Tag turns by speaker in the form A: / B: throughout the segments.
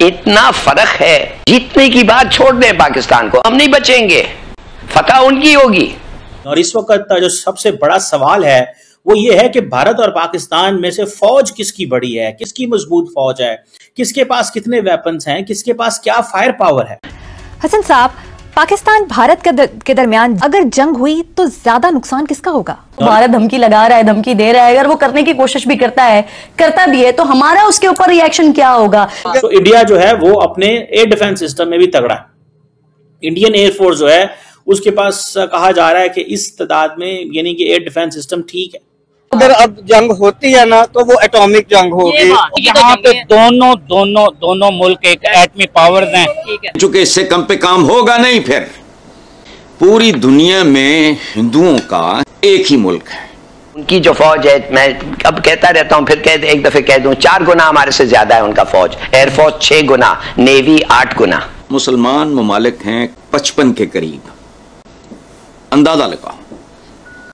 A: इतना फर्क है। जीतने की बात छोड़ दें पाकिस्तान को, हम नहीं बचेंगे, फतह उनकी होगी।
B: और इस वक्त जो सबसे बड़ा सवाल है वो ये है कि भारत और पाकिस्तान में से फौज किसकी बड़ी है, किसकी मजबूत फौज है, किसके पास कितने वेपन्स हैं, किसके पास क्या फायर पावर है।
C: हसन साहब, पाकिस्तान भारत के दरमियान अगर जंग हुई तो ज्यादा नुकसान किसका होगा?
D: भारत धमकी लगा रहा है, धमकी दे रहा है, अगर वो करने की कोशिश भी करता भी है तो हमारा उसके ऊपर रिएक्शन क्या होगा?
B: तो इंडिया जो है वो अपने एयर डिफेंस सिस्टम में भी तगड़ा है। इंडियन एयरफोर्स जो है उसके पास कहा जा रहा है कि इस तादाद में यानी कि एयर डिफेंस सिस्टम ठीक है।
E: अगर अब जंग होती है ना तो वो एटॉमिक जंग होगी।
F: यहाँ पे दोनों मुल्क एक एटमी पावर्स हैं,
G: चूंकि इससे कम पे काम होगा नहीं। फिर पूरी दुनिया में हिंदुओं का एक ही मुल्क है,
A: उनकी जो फौज है, मैं अब कहता रहता हूँ, फिर एक दफे कह दूं, 4 गुना हमारे से ज्यादा है उनका फौज। एयरफोर्स 6 गुना, नेवी 8 गुना।
G: मुसलमान ममालिक हैं 55 के करीब, अंदाजा लगाओ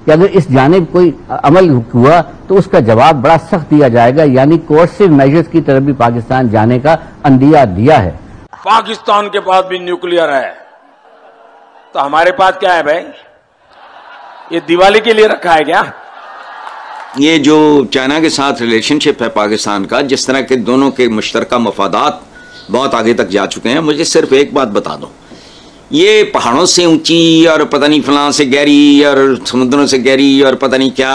H: कि अगर इस जानिब कोई अमल हुआ तो उसका जवाब बड़ा सख्त दिया जाएगा, यानी कोर्सिव मेजर्स की तरफ भी पाकिस्तान जाने का अंदिया दिया है।
I: पाकिस्तान के पास भी न्यूक्लियर है तो हमारे पास क्या है भाई? ये दिवाली के लिए रखा है क्या?
G: ये जो चाइना के साथ रिलेशनशिप है पाकिस्तान का, जिस तरह के दोनों के मुश्तरका मफादात बहुत आगे तक जा चुके हैं। मुझे सिर्फ एक बात बता दो, ये पहाड़ों से ऊंची और पता नहीं फलां से गहरी और समुद्रों से गहरी और पता नहीं क्या,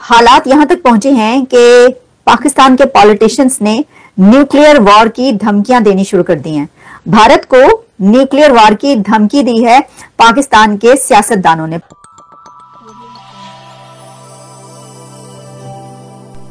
C: हालात यहाँ तक पहुंचे हैं कि पाकिस्तान के पॉलिटिशियंस ने न्यूक्लियर वॉर की धमकियां देनी शुरू कर दी हैं। भारत को न्यूक्लियर वॉर की धमकी दी है पाकिस्तान के सियासतदानों ने।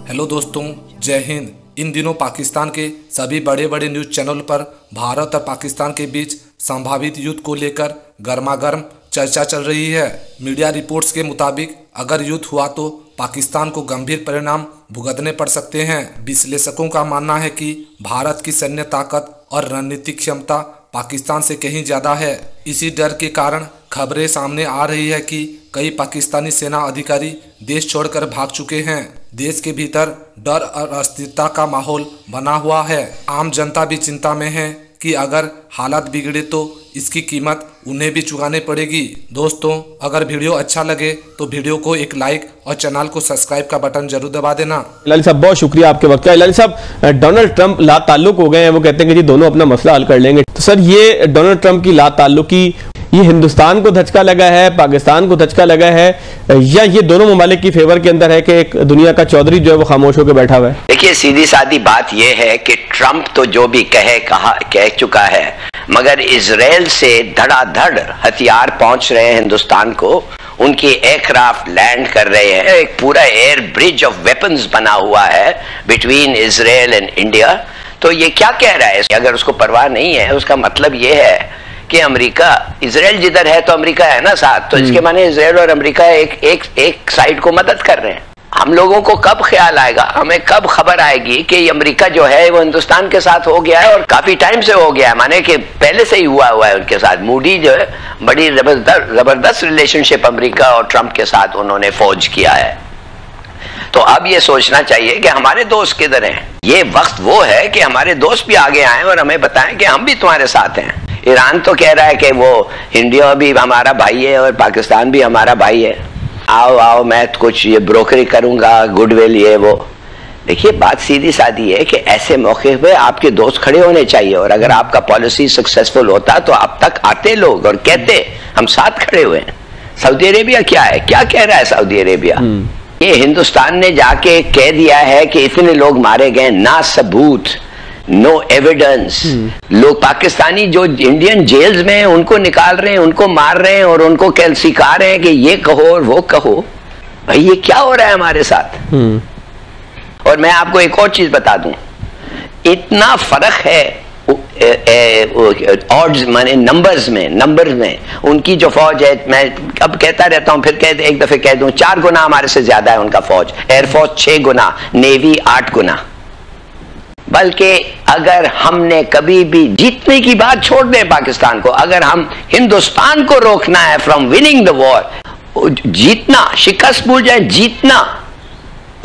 J: हेलो दोस्तों, जय हिंद। इन दिनों पाकिस्तान के सभी बड़े बड़े न्यूज़ चैनल पर भारत और पाकिस्तान के बीच संभावित युद्ध को लेकर गर्मागर्म चर्चा चल रही है। मीडिया रिपोर्ट्स के मुताबिक अगर युद्ध हुआ तो पाकिस्तान को गंभीर परिणाम भुगतने पड़ सकते हैं। विश्लेषकों का मानना है कि भारत की सैन्य ताकत और रणनीतिक क्षमता पाकिस्तान से कहीं ज़्यादा है। इसी डर के कारण खबरें सामने आ रही है कि कई पाकिस्तानी सेना अधिकारी देश छोड़कर भाग चुके हैं। देश के भीतर डर और अस्थिरता का माहौल बना हुआ है। आम जनता भी चिंता में है कि अगर हालात बिगड़े तो इसकी कीमत उन्हें भी चुकानी पड़ेगी। दोस्तों, अगर वीडियो अच्छा लगे तो वीडियो को एक लाइक और चैनल को सब्सक्राइब का बटन जरूर दबा देना।
K: इलानी साहब, बहुत शुक्रिया आपके वक्त का। इलानी साहब, डोनाल्ड ट्रंप ला ताल्लुक हो गए हैं, वो कहते हैं कि जी दोनों अपना मसला हल कर लेंगे। तो सर, ये डोनाल्ड ट्रंप की ला ताल्लुकी, ये हिंदुस्तान को धचका लगा है, पाकिस्तान को धचका लगा है, या ये दोनों ममालिक की फेवर के अंदर है कि एक दुनिया का चौधरी जो है वो खामोश होकर बैठा हुआ है?
A: देखिए, सीधी सादी बात यह है कि ट्रंप तो जो भी कह चुका है, मगर इजराइल से धड़ाधड़ हथियार पहुंच रहे हैं हिंदुस्तान को। उनकी एयरक्राफ्ट लैंड कर रहे हैं, एक पूरा एयर ब्रिज ऑफ वेपन्स बना हुआ है बिटवीन इजराइल एंड इंडिया। तो ये क्या कह रहा है? अगर उसको परवाह नहीं है, उसका मतलब ये है कि अमेरिका, इजराइल जिधर है तो अमेरिका है ना साथ, तो इसके माने इजराइल और अमेरिका एक साइड को मदद कर रहे हैं। हम लोगों को कब ख्याल आएगा, हमें कब खबर आएगी कि अमेरिका जो है वो हिंदुस्तान के साथ हो गया है, और काफी टाइम से हो गया है, माने कि पहले से ही हुआ है उनके साथ। मूडी जो है, बड़ी जबरदस्त रिलेशनशिप अमेरिका और ट्रंप के साथ उन्होंने फौज किया है। तो अब ये सोचना चाहिए कि हमारे दोस्त किधर हैं। ये वक्त वो है कि हमारे दोस्त भी आगे आए और हमें बताएं कि हम भी तुम्हारे साथ हैं। ईरान तो कह रहा है कि वो इंडिया भी हमारा भाई है और पाकिस्तान भी हमारा भाई है, आओ मैं कुछ ये ब्रोकरी करूंगा, गुडविल ये वो। देखिए, बात सीधी सादी है कि ऐसे मौके पे आपके दोस्त खड़े होने चाहिए, और अगर आपका पॉलिसी सक्सेसफुल होता तो अब तक आते लोग और कहते हम साथ खड़े हुए हैं। सऊदी अरेबिया क्या है, क्या कह रहा है सऊदी अरेबिया? ये हिंदुस्तान ने जाके कह दिया है कि इतने लोग मारे गए, ना सबूत, नो एविडेंस। लोग पाकिस्तानी जो इंडियन जेल्स में हैं उनको निकाल रहे हैं, उनको मार रहे हैं और उनको कल सिखा रहे हैं कि ये कहो और वो कहो। भाई, ये क्या हो रहा है हमारे साथ? और मैं आपको एक और चीज बता दूं, इतना फर्क है ऑड्स माने नंबर्स में उनकी जो फौज है, मैं अब कहता रहता हूं, फिर एक दफे कह दूं, 4 गुना हमारे से ज्यादा है उनका फौज। एयरफोर्स 6 गुना, नेवी 8 गुना। बल्कि अगर हमने कभी भी जीतने की बात छोड़ दें पाकिस्तान को, अगर हम हिंदुस्तान को रोकना है फ्रॉम विनिंग द वॉर, जीतना, शिकस्त भूल जाए, जीतना,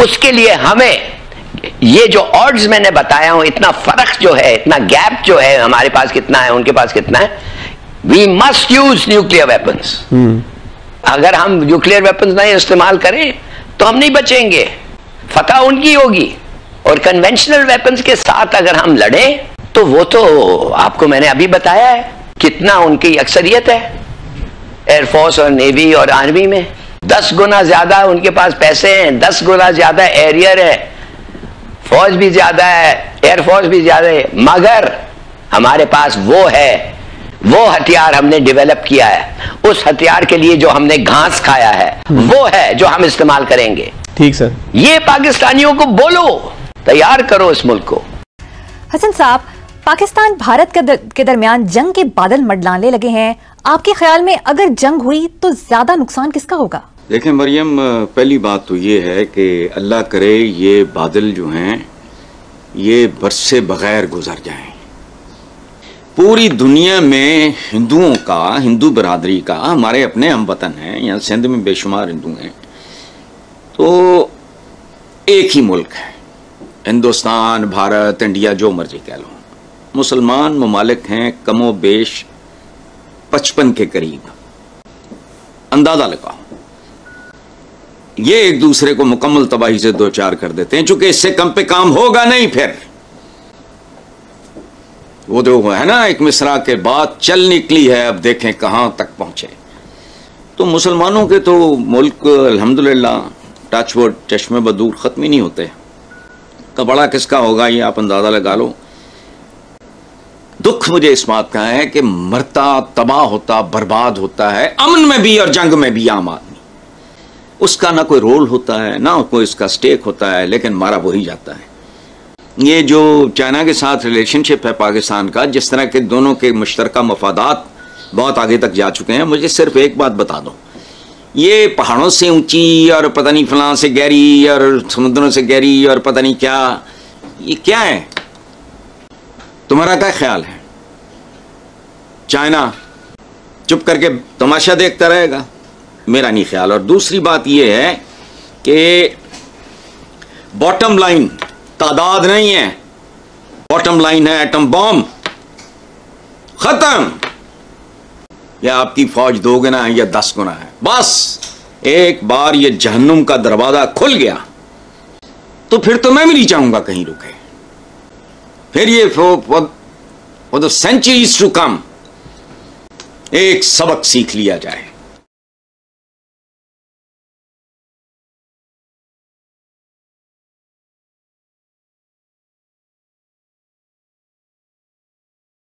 A: उसके लिए हमें ये जो ऑड्स मैंने बताया हूं, इतना फर्क जो है, इतना गैप जो है, हमारे पास कितना है, उनके पास कितना है, we must use nuclear weapons. अगर हम न्यूक्लियर वेपन्स नहीं इस्तेमाल करें तो हम नहीं बचेंगे, फतह उनकी होगी। और कन्वेंशनल वेपन्स के साथ अगर हम लड़ें तो वो तो आपको मैंने अभी बताया है कितना उनकी अक्सरियत है एयरफोर्स और नेवी और आर्मी में। 10 गुना ज्यादा उनके पास पैसे हैं, 10 गुना ज्यादा एरियर है, फौज भी ज्यादा है, एयरफोर्स भी ज्यादा है, मगर हमारे पास वो है, वो हथियार हमने डेवलप किया है। उस हथियार के लिए जो हमने घास खाया है वो है जो हम इस्तेमाल करेंगे।
K: ठीक सर,
A: ये पाकिस्तानियों को बोलो, तैयार करो इस मुल्क को।
C: हसन साहब, पाकिस्तान भारत के दरमियान जंग के बादल मंडलाने लगे हैं। आपके ख्याल में अगर जंग हुई तो ज्यादा नुकसान किसका होगा?
G: देखें मरियम, पहली बात तो ये है कि अल्लाह करे ये बादल जो हैं ये बरसे बगैर गुजर जाएं। पूरी दुनिया में हिंदुओं का, हिंदू बरादरी का, हमारे अपने हम वतन हैं, यहाँ सिंध में बेशुमार हिंदू हैं, तो एक ही मुल्क है हिंदुस्तान, भारत, इंडिया, जो मर्जी कह लो। मुसलमान ममालिक हैं कमो बेश 55 के करीब, अंदाजा लगाओ। ये एक दूसरे को मुकम्मल तबाही से दो चार कर देते हैं, चूंकि इससे कम पे काम होगा नहीं। फिर वो जो है ना, एक मिसरा के बाद चल निकली है, अब देखें कहां तक पहुंचे। तो मुसलमानों के तो मुल्क अल्हम्दुलिल्लाह टचवुड चश्मे बदूर खत्म ही नहीं होते। कबड़ा किसका होगा ये आप अंदाजा लगा लो। दुख मुझे इस बात का है कि मरता, तबाह होता, बर्बाद होता है, अमन में भी और जंग में भी आम आदमी। उसका ना कोई रोल होता है, ना कोई इसका स्टेक होता है, लेकिन मारा वही जाता है। ये जो चाइना के साथ रिलेशनशिप है पाकिस्तान का, जिस तरह के दोनों के मुश्तरका मफादात बहुत आगे तक जा चुके हैं, मुझे सिर्फ एक बात बता दो, ये पहाड़ों से ऊंची और पता नहीं फलां से गहरी और समुद्रों से गहरी और पता नहीं क्या, ये क्या है? तुम्हारा क्या ख्याल है? चाइना चुप करके तमाशा देखता रहेगा? मेरा नहीं ख्याल। और दूसरी बात यह है कि बॉटम लाइन तादाद नहीं है, बॉटम लाइन है एटम बॉम्ब। खत्म। या आपकी फौज 2 गुना है या 10 गुना है, बस एक बार ये जहन्नुम का दरवाजा खुल गया तो फिर तो मैं भी नहीं चाहूंगा कहीं रुके। फिर ये for the centuries to come एक सबक सीख लिया जाए।